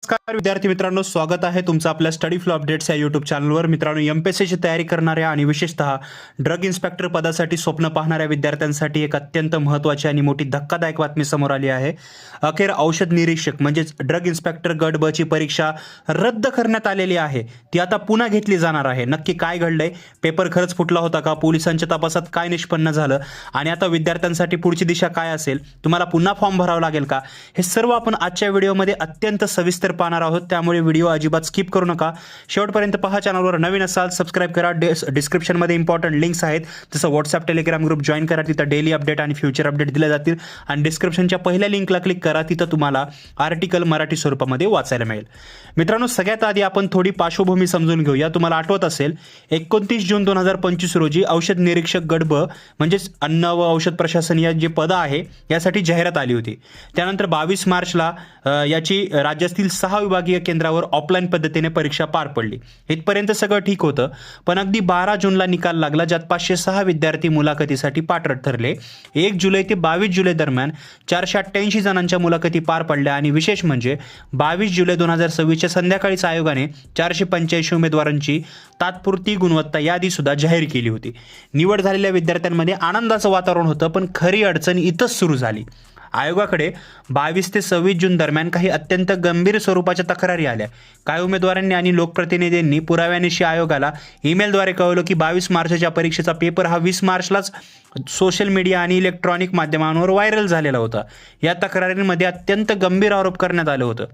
नमस्कार विद्यार्थी मित्रांनो, स्वागत आहे तुमचं आपल्या स्टडी फ्लो अपडेट्स या यूट्यूब चॅनलवर। मित्रांनो, एमपीएससीची तयारी करणाऱ्या आणि विशेषतः ड्रग इन्स्पेक्टर पदासाठी स्वप्न पाहणाऱ्या विद्यार्थ्यांसाठी एक अत्यंत महत्त्वाची आणि मोठी धक्कादायक बातमी समोर आली आहे। अखेर औषध निरीक्षक म्हणजेच ड्रग इन्स्पेक्टर गट ब ची परीक्षा रद्द करण्यात आलेली आहे। ती आता पुन्हा घेतली जाणार आहे। नक्की काय घडलंय? पेपर खरंच फुटला होता का? पोलिसांच्या तपासात काय निष्पन्न झालं? आणि आता विद्यार्थ्यांसाठी पुढची दिशा काय असेल? तुम्हाला पुन्हा फॉर्म भरावा लागेल का? हे सर्व आपण आजच्या व्हिडिओमध्ये अत्यंत सविस्तर पाहणार आहोत, त्यामुळे व्हिडिओ अजिबात स्किप करू नका, शेवटपर्यंत पहा। चॅनलवर नवीन असाल सबस्क्राइब करा। डिस्क्रिप्शनमध्ये इम्पॉर्टंट लिंक्स आहेत, जसं व्हॉट्सअप टेलिग्राम ग्रुप जॉईन करा, तिथं डेली अपडेट आणि फ्युचर अपडेट दिले जातील। आणि डिस्क्रिप्शनच्या पहिल्या लिंकला क्लिक करा, तिथं तुम्हाला आर्टिकल मराठी स्वरूपामध्ये वाचायला मिळेल। मित्रांनो, सगळ्यात आधी आपण थोडी पार्श्वभूमी समजून घेऊया। तुम्हाला आठवत असेल 29 जून 2025 रोजी औषध निरीक्षक गट ब म्हणजेच अन्न व औषध प्रशासन या जे पद आहे यासाठी जाहिरात आली होती। त्यानंतर 22 मार्चला याची राज्यातील 6 विभागीय केंद्रावर ऑफलाईन पद्धतीने परीक्षा पार पडली। इथपर्यंत सगळं ठीक होतं, पण अगदी 12 जूनला निकाल लागला, ज्यात 506 विद्यार्थी मुलाखतीसाठी पात्र ठरले। 1 जुलै ते 22 जुलै दरम्यान 488 जणांच्या मुलाखती पार पडल्या आणि विशेष म्हणजे 22 जुलै 2026च्या संध्याकाळीच आयोगाने 485 उमेदवारांची तात्पुरती गुणवत्ता यादी सुद्धा जाहीर केली होती। निवड झालेल्या विद्यार्थ्यांमध्ये आनंदाचं वातावरण होतं, पण खरी अडचण इथंच सुरू झाली। आयोगाकडे 22 ते 26 जून दरम्यान काही अत्यंत गंभीर स्वरूपाच्या तक्रारी आल्या। काही उमेदवारांनी आणि लोकप्रतिनिधींनी पुराव्यानिशी आयोगाला ईमेलद्वारे कळवलं की 22 मार्चच्या परीक्षेचा पेपर हा 20 मार्चलाच सोशल मीडिया आणि इलेक्ट्रॉनिक माध्यमांवर व्हायरल झालेला होता। या तक्रारींमध्ये अत्यंत गंभीर आरोप करण्यात आलं होतं।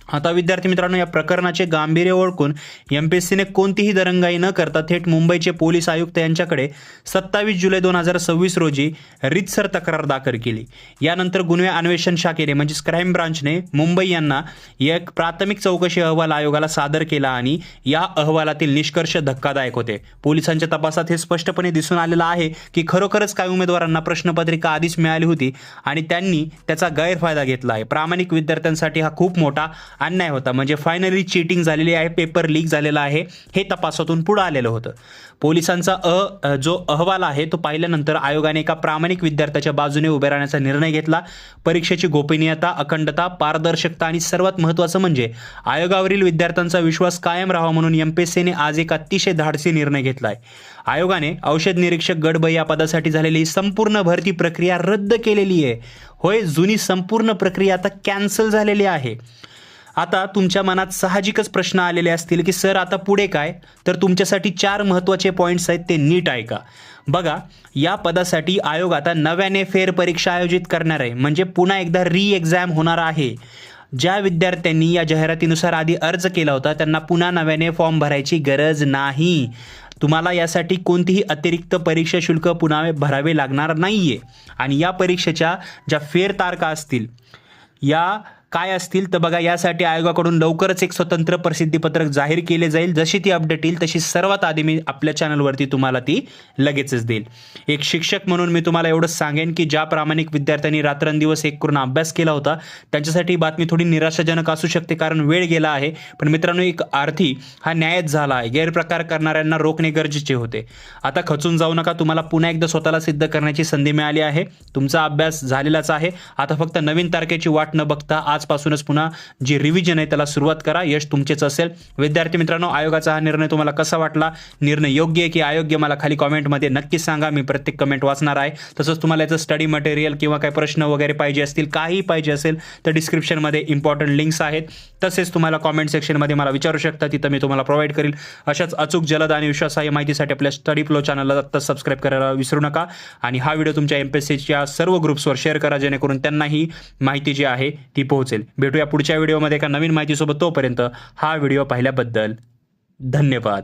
आता विद्यार्थी मित्रांनो, या प्रकरणाचे गांभीर्य ओळखून एमपीएससीने कोणतीही दरंगाई न करता थेट मुंबईचे पोलीस आयुक्त यांच्याकडे 27 जुलै 2026 रोजी रीतसर तक्रार दाखल केली। यानंतर गुन्हे अन्वेषण शाखेने म्हणजेच क्राईम ब्रांचने मुंबई यांना एक प्राथमिक चौकशी अहवाल आयोगाला सादर केला आणि या अहवालातील निष्कर्ष धक्कादायक होते। पोलिसांच्या तपासात हे स्पष्टपणे दिसून आलेलं आहे की खरोखरच काही उमेदवारांना प्रश्नपत्रिका आधीच मिळाली होती आणि त्यांनी त्याचा गैरफायदा घेतला आहे। प्रामाणिक विद्यार्थ्यांसाठी हा खूप मोठा अन्याय होता। म्हणजे फायनली चीटिंग झालेली आहे, पेपर लीक झालेला आहे, हे तपासातून पुढे आलेलं होतं। पोलिसांचा जो अहवाल आहे तो पाहिल्यानंतर आयोगाने एका प्रामाणिक विद्यार्थ्याच्या बाजूने उभे राहण्याचा निर्णय घेतला। परीक्षेची गोपनीयता, अखंडता, पारदर्शकता आणि सर्वात महत्त्वाचं म्हणजे आयोगावरील विद्यार्थ्यांचा विश्वास कायम राहावा म्हणून एमपीएससीने आज एक अतिशय धाडसी निर्णय घेतला आहे। आयोगाने औषध निरीक्षक गट ब या पदासाठी झालेली संपूर्ण भरती प्रक्रिया रद्द केलेली आहे। होय, जुनी संपूर्ण प्रक्रिया आता कॅन्सल झालेली आहे। आता तुमच्या मनात साहजिकच प्रश्न आलेले असतील की सर आता पुढे काय? तर तुमच्यासाठी 4 महत्त्वाचे पॉईंट्स आहेत, ते नीट ऐका। बघा, या पदासाठी आयोग आता नव्याने फेरपरीक्षा आयोजित करणार आहे, म्हणजे पुन्हा एकदा री एक्झाम होणार आहे। ज्या विद्यार्थ्यांनी या जाहिरातीनुसार आधी अर्ज केला होता त्यांना पुन्हा नव्याने फॉर्म भरायची गरज नाही। तुम्हाला यासाठी कोणतीही अतिरिक्त परीक्षा शुल्क पुन्हा भरावे लागणार नाहीये। आणि या परीक्षेच्या ज्या फेर तारखा असतील या काय असतील तर बघा, यासाठी आयोगाकडून लवकरच एक स्वतंत्र प्रसिद्धीपत्रक जाहीर केले जाईल। जशी ती अपडेट येईल तशी सर्वात आधी मी आपल्या चॅनलवरती तुम्हाला ती लगेचच देईल। एक शिक्षक म्हणून मी तुम्हाला एवढंच सांगेन की ज्या प्रामाणिक विद्यार्थ्यांनी रात्रंदिवस एक करून अभ्यास केला होता त्यांच्यासाठी बातमी थोडी निराशाजनक असू शकते, कारण वेळ गेला आहे। पण मित्रांनो, एक अर्थी हा न्यायच झाला आहे। गैरप्रकार करणाऱ्यांना रोखणे गरजेचे होते। आता खचून जाऊ नका, तुम्हाला पुन्हा एकदा स्वतःला सिद्ध करण्याची संधी मिळाली आहे। तुमचा अभ्यास झालेलाच आहे। आता फक्त नवीन तारखेची वाट न बघता आजपासूनच पुन्हा जी रिव्हिजन आहे त्याला सुरुवात करा, यश तुमचेच असेल। विद्यार्थी मित्रांनो, आयोगाचा हा निर्णय तुम्हाला कसा वाटला? निर्णय योग्य आहे की अयोग्य? मला खाली कमेंटमध्ये नक्की सांगा, मी प्रत्येक कमेंट वाचणार आहे। तसंच तुम्हाला याचं स्टडी मटेरियल किंवा काही प्रश्न वगैरे पाहिजे असतील, काही पाहिजे असेल तर डिस्क्रिप्शनमध्ये इम्पॉर्टंट लिंक्स आहेत। तसेच तुम्हाला कमेंट सेक्शनमध्ये मला विचारू शकता, तिथं मी तुम्हाला प्रोव्हाइड करेल। अशाच अचूक, जलद आणि विश्वासार्ह माहितीसाठी आपल्या स्टडी फ्लो चॅनलला आता सबस्क्राइब करायला विसरू नका। आणि हा व्हिडिओ तुमच्या एमपीएससीच्या सर्व ग्रुप्सवर शेअर करा, जेणेकरून त्यांनाही माहिती जी आहे ती पोहोचेल। भेटूया पुढच्या व्हिडिओमध्ये एका नवीन माहितीसोबत। तोपर्यंत हा व्हिडिओ पाहिल्याबद्दल धन्यवाद।